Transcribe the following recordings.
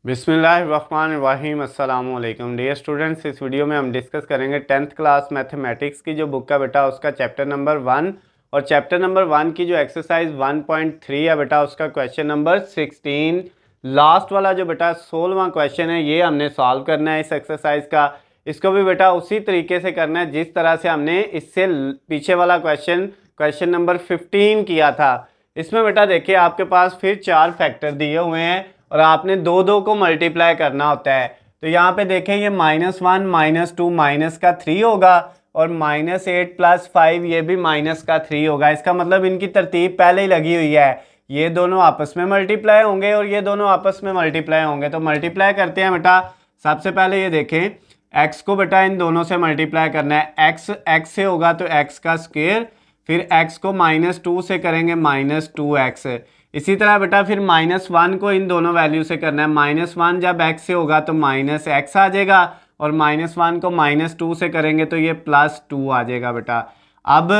बिस्मिल्लाहिर्रहमानिर्रहीम अस्सलाम वालेकुम डियर स्टूडेंट्स। इस वीडियो में हम डिस्कस करेंगे 10th क्लास मैथमेटिक्स की जो बुक है बेटा उसका चैप्टर नंबर 1 और चैप्टर नंबर 1 की जो एक्सरसाइज 1.3 है बेटा उसका क्वेश्चन नंबर 16। लास्ट वाला जो बेटा 16वां क्वेश्चन है ये हमने सॉल्व करना है इस एक्सरसाइज का। इसको भी बेटा उसी तरीके से करना है जिस तरह से हमने इससे पीछे वाला क्वेश्चन नंबर 15 किया था। इसमें बेटा देखिए आपके पास फिर 4 फैक्टर दिए हुए हैं और आपने दो दो को मल्टीप्लाई करना होता है। तो यहाँ पे देखें ये -1 -2 माइनस का 3 होगा और -8 + 5 ये भी माइनस का 3 होगा। इसका मतलब इनकी तरतीब पहले ही लगी हुई है, ये दोनों आपस में मल्टीप्लाई होंगे और ये दोनों आपस में मल्टीप्लाई होंगे। तो मल्टीप्लाई करते हैं बेटा। सबसे पहले ये देखें x को बेटा इन दोनों से मल्टीप्लाई करना है। x से होगा तो x का स्क्वायर, फिर x को -2 से करेंगे -2x। इसी तरह बेटा फिर -1 को इन दोनों वैल्यू से करना है। -1 जब x से होगा तो -x आ जाएगा और -1 को -2 से करेंगे तो ये +2 आ जाएगा बेटा। अब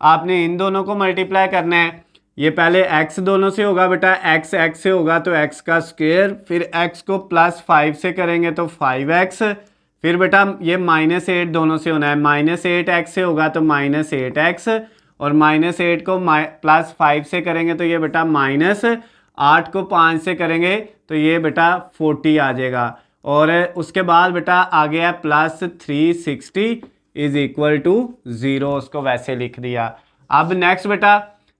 आपने इन दोनों को मल्टीप्लाई करना है। ये पहले x दोनों से होगा बेटा, x से होगा तो x का स्क्वायर, फिर x को +5 से करेंगे तो 5x। फिर बेटा ये -8 दोनों से होना है, -8x से होगा तो -8x और -8 को +5 से करेंगे तो ये बेटा -8 को 5 से करेंगे तो ये बेटा 40 आ जाएगा। और उसके बाद बेटा आ गया +360 = 0, उसको वैसे लिख दिया। अब नेक्स्ट बेटा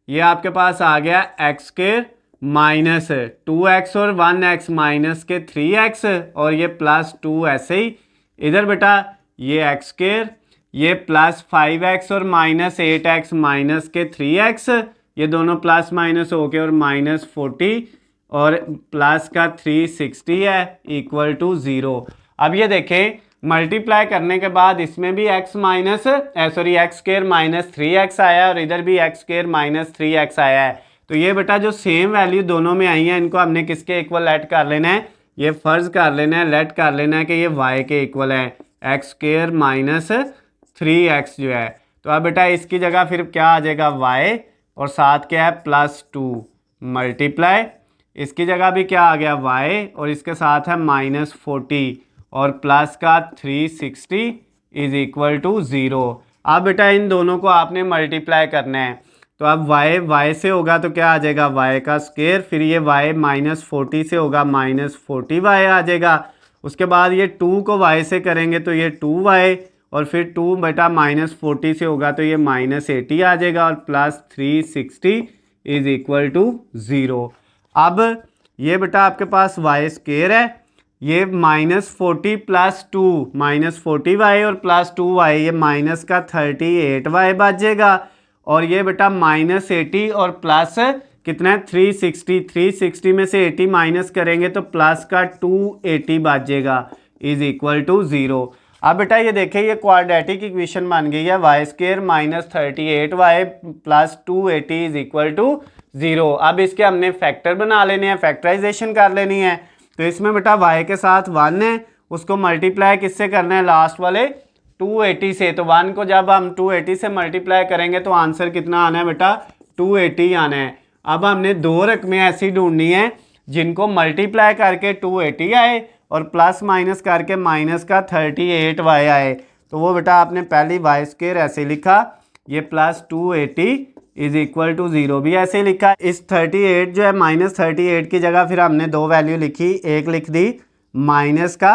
ये आपके पास आ गया x² -2x और 1x माइनस के 3x और ये +2 ऐसे ही। इधर बेटा ये x², ये +5x और -8x माइनस के 3x, ये दोनों प्लस माइनस हो गए और -40 और प्लस का 360 है = 0। अब ये देखें मल्टीप्लाई करने के बाद इसमें भी x² -3x आया और इधर भी x² -3x आया है। तो ये बेटा जो सेम वैल्यू दोनों में आई है इनको हमने किसके इक्वल लेट कर लेना है, ये फर्ज कर लेना है, लेट कर लेना है कि ये y के इक्वल है, x² -3x जो है। तो अब बेटा इसकी जगह फिर क्या आ जाएगा y और साथ क्या है +2 मल्टीप्लाई, इसकी जगह भी क्या आ गया y और इसके साथ है -40 और प्लस का 360 = 0। अब बेटा इन दोनों को आपने मल्टीप्लाई करना है। तो अब y से होगा तो क्या आ जाएगा y का स्क्वायर, फिर ये y -40 से होगा -40y आ जाएगा। उसके बाद ये 2 को y से करेंगे तो ये 2y और फिर 2 बेटा -40 से होगा तो ये -80 आ जाएगा और +360 = 0। अब ये बेटा आपके पास y² है, ये -40 + 2 -40y और +2y ये माइनस का 38y बचेगा और ये बेटा -80 और प्लस कितना है 360 में से 80 माइनस करेंगे तो प्लस का 280 बचेगा = 0। अब बेटा ये देखिए ये क्वाड्रेटिक इक्वेशन बन गई है, y² -38y + 280 = 0। अब इसके हमने फैक्टर बना लेने हैं, फैक्टराइजेशन कर लेनी है। तो इसमें बेटा y के साथ 1 है, उसको मल्टीप्लाई किससे करना है, लास्ट वाले 280 से। तो 1 को जब हम 280 से मल्टीप्लाई करेंगे तो आंसर कितना आना है बेटा 280 आना है। अब हमने दो रकमें ऐसी ढूंढनी है जिनको मल्टीप्लाई करके 280 आए और प्लस माइनस करके माइनस का 38y आए। तो वो बेटा आपने पहली y² ऐसे लिखा, ये +280 = 0 भी ऐसे लिखा। इस 38 जो है -38 की जगह फिर हमने दो वैल्यू लिखी, एक लिख दी माइनस का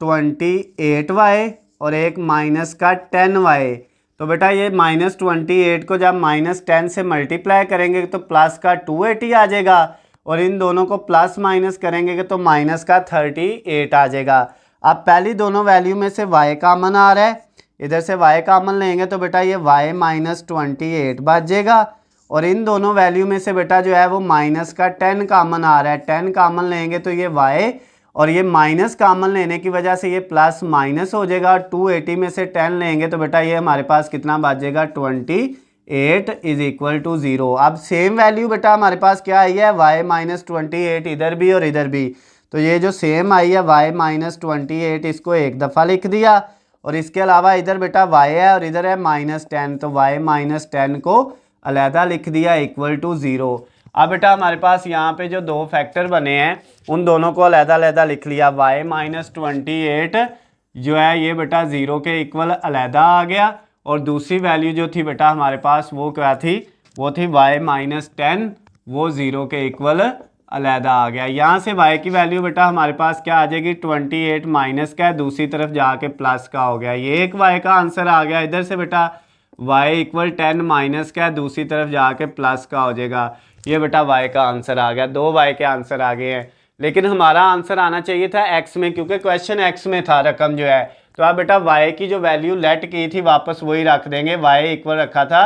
28y और एक माइनस का 10y। तो बेटा ये -28 को जब -10 से मल्टीप्लाई करेंगे तो प्लस का 280 आ जाएगा और इन दोनों को प्लस माइनस करेंगे तो माइनस का 38 आ जाएगा। अब पहली दोनों वैल्यू में से y कॉमन आ रहा है, इधर से y कॉमन लेंगे तो बेटा ये y -28 बच जाएगा और इन दोनों वैल्यू में से बेटा जो है वो माइनस का 10 कॉमन आ रहा है, 10 कॉमन लेंगे तो ये y और ये माइनस कॉमन लेने की वजह से ये प्लस माइनस हो जाएगा और 280 में से 10 लेंगे तो बेटा ये हमारे पास कितना बच जाएगा 28 = 0। अब सेम वैल्यू बेटा हमारे पास क्या आई है y -28 इधर भी और इधर भी। तो ये जो सेम आई है y -28 इसको एक दफ़ा लिख दिया और इसके अलावा इधर बेटा y है और इधर है -10, तो y -10 को अलहदा लिख दिया = 0। अब बेटा हमारे पास यहाँ पे जो दो फैक्टर बने हैं उन दोनों को अलग-अलग लिख लिया। y-28 जो है ये बेटा 0 के इक्वल अलग आ गया, और दूसरी वैल्यू जो थी बेटा हमारे पास वो क्या थी, वो थी y-10, वो 0 के इक्वल अलग आ गया। यहाँ से y की वैल्यू बेटा हमारे पास क्या आ जाएगी, 28 माइनस का है, दूसरी तरफ जाके प्लस का हो गया। ये एक y का आंसर आ गया। इधर से बेटा y इक्वल 10 माइनस का है, दूसरी तरफ जाके प्लस का हो जाएगा। ये बेटा y का आंसर आ गया। दो y के आंसर आ गए हैं, लेकिन हमारा आंसर आना चाहिए था x में, क्योंकि क्वेश्चन x में था रकम जो है। तो आप बेटा y की जो वैल्यू लेट की थी वापस वही रख देंगे। y इक्वल रखा था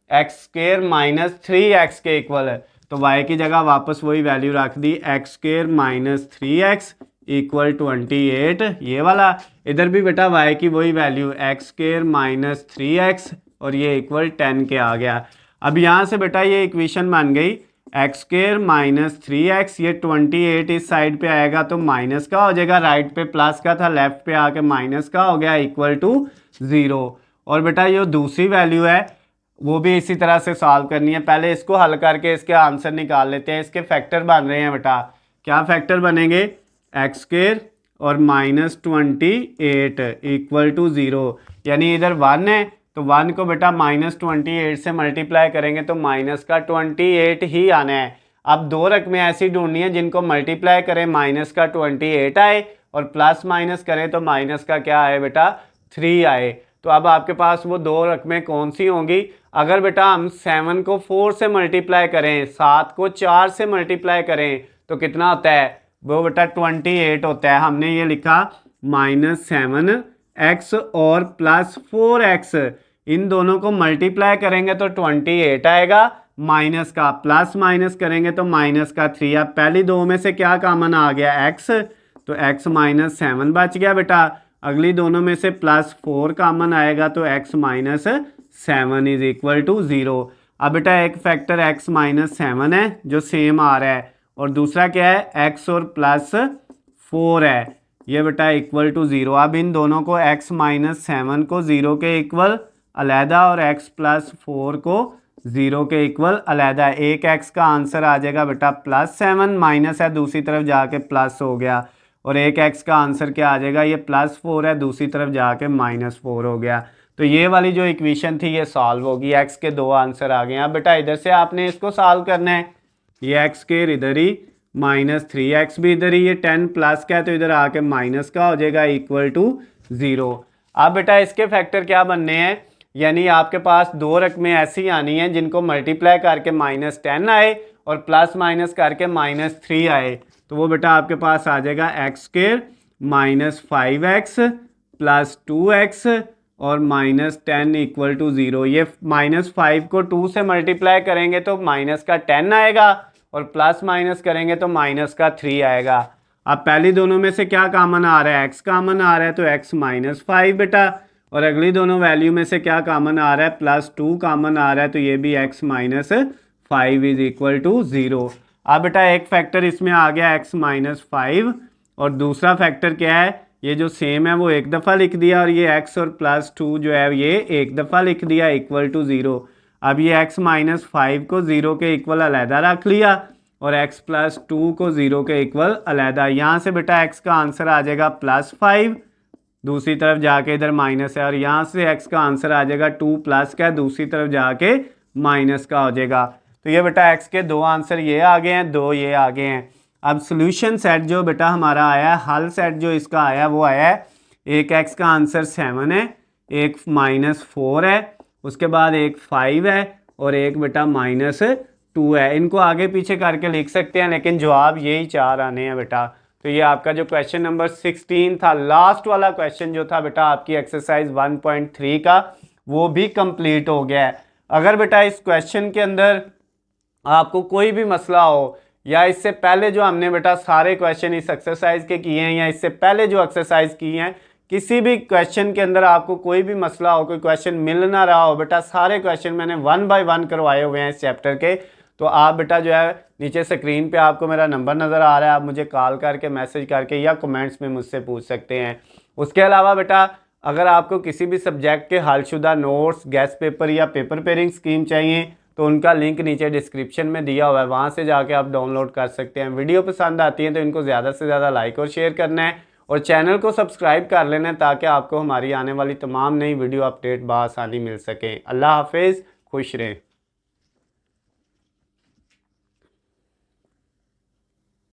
x² माइनस 3x के इक्वल, तो y की जगह वापस वही वैल्यू रख दी, x² माइनस 3x इक्वल 28, ये वाला। इधर भी बेटा y की वही वैल्यू x² माइनस 3x और ये इक्वल 10 के आ गया। अब यहाँ से बेटा ये इक्वेशन बन गई x² माइनस 3x, ये 28 इस साइड पे आएगा तो माइनस का हो जाएगा, राइट पे प्लस का था, लेफ्ट पे आके माइनस का हो गया, इक्वल टू 0। और बेटा ये दूसरी वैल्यू है वो भी इसी तरह से सॉल्व करनी है। पहले इसको हल करके इसके आंसर निकाल लेते हैं। इसके फैक्टर बन रहे हैं बेटा, क्या फैक्टर बनेंगे, x² और माइनस 28 इक्वल टू 0, यानी इधर 1 है तो 1 को बेटा माइनस 28 से मल्टीप्लाई करेंगे तो माइनस का 28 ही आना है। अब दो रकमें ऐसी ढूंढनी है जिनको मल्टीप्लाई करें माइनस का 28 आए और प्लस माइनस करें तो माइनस का क्या आए बेटा 3 आए। तो अब आपके पास वो दो रकमें कौन सी होंगी। अगर बेटा हम 7 को 4 से मल्टीप्लाई करें, 7 को 4 से मल्टीप्लाई करें तो कितना होता है, वो बेटा 28 होता है। हमने ये लिखा -7x और प्लस 4x, इन दोनों को मल्टीप्लाई करेंगे तो 28 आएगा, माइनस का प्लस माइनस करेंगे तो माइनस का 3। अब पहली दो में से क्या कॉमन आ गया, x, तो x माइनस 7 बच गया बेटा। अगली दोनों में से प्लस 4 कॉमन आएगा तो x minus 7 is equal to 0। अब बेटा एक फैक्टर x माइनस 7 है जो सेम आ रहा है, और दूसरा क्या है x और प्लस 4 है, ये बेटा इक्वल टू 0। अब इन दोनों को x माइनस 7 को 0 के इक्वल अलहदा और x प्लस 4 को 0 के इक्वल अलहदा। एक x का आंसर आ जाएगा बेटा +7, माइनस है दूसरी तरफ जाके प्लस हो गया, और एक x का आंसर क्या आ जाएगा, ये +4 है दूसरी तरफ जाके -4 हो गया। तो ये वाली जो इक्वेशन थी ये सॉल्व होगी, x के दो आंसर आ गए। अब बेटा इधर से आपने इसको सॉल्व करना है, ये x² इधर ही, -3x भी इधर ही, ये 10 प्लस का है तो इधर आके माइनस का हो जाएगा इक्वल टू 0। अब बेटा इसके फैक्टर क्या बनने हैं, यानी आपके पास दो रकमें ऐसी आनी हैं जिनको मल्टीप्लाई करके -10 आए और प्लस माइनस करके -3 आए, तो वो बेटा आपके पास आ जाएगा x² minus 5x plus 2x और -10 इक्वल टू 0। ये -5 को 2 से मल्टीप्लाई करेंगे तो माइनस का 10 आएगा और प्लस माइनस करेंगे तो माइनस का 3 आएगा। अब पहली दोनों में से क्या कॉमन आ रहा है, x कॉमन आ रहा है तो x माइनस 5 बेटा, और अगली दोनों वैल्यू में से क्या कॉमन आ रहा है, +2 कॉमन आ रहा है तो ये भी x minus 5 is equal to 0। अब बेटा एक फैक्टर इसमें आ गया x माइनस 5, और दूसरा फैक्टर क्या है, ये जो सेम है वो एक दफ़ा लिख दिया, और ये x और +2 जो है ये एक दफ़ा लिख दिया इक्वल टू 0। अब ये x माइनस 5 को 0 के इक्वल अलहदा रख लिया और x प्लस 2 को 0 के इक्वल अलहदा। यहाँ से बेटा x का आंसर आ जाएगा +5, दूसरी तरफ जाके इधर माइनस है, और यहाँ से x का आंसर आ जाएगा 2 प्लस का, दूसरी तरफ जाके माइनस का हो जाएगा। तो ये बेटा x के दो आंसर ये आ गए हैं, दो ये आ गए हैं। अब सोल्यूशन सेट जो बेटा हमारा आया है, हल सेट जो इसका आया वो आया है, एक x का आंसर 7 है, एक -4 है, उसके बाद एक 5 है और एक बेटा -2 है। इनको आगे पीछे करके लिख सकते हैं, लेकिन जवाब यही चार आने हैं बेटा। तो ये आपका जो क्वेश्चन नंबर 16 था, लास्ट वाला क्वेश्चन जो था बेटा आपकी एक्सरसाइज 1.3 का, वो भी कंप्लीट हो गया है। अगर बेटा इस क्वेश्चन के अंदर आपको कोई भी मसला हो, या इससे पहले जो हमने बेटा सारे क्वेश्चन इस एक्सरसाइज के किए हैं, या इससे पहले जो एक्सरसाइज की हैं, किसी भी क्वेश्चन के अंदर आपको कोई भी मसला हो, कोई क्वेश्चन मिल ना रहा हो, बेटा सारे क्वेश्चन मैंने 1 बाय 1 करवाए हुए हैं इस चैप्टर के। तो आप बेटा जो है नीचे स्क्रीन पे आपको मेरा नंबर नज़र आ रहा है, आप मुझे कॉल करके, मैसेज करके या कमेंट्स में मुझसे पूछ सकते हैं। उसके अलावा बेटा अगर आपको किसी भी सब्जेक्ट के हलशुदा नोट्स, गेस्ट पेपर या पेपर पेयरिंग स्कीम चाहिए तो उनका लिंक नीचे डिस्क्रिप्शन में दिया हुआ है, वहाँ से जाके आप डाउनलोड कर सकते हैं। वीडियो पसंद आती है तो इनको ज़्यादा से ज़्यादा लाइक और शेयर करना है और चैनल को सब्सक्राइब कर लेना है ताकि आपको हमारी आने वाली तमाम नई वीडियो अपडेट बआसानी मिल सके। अल्लाह हाफिज़, खुश रहें।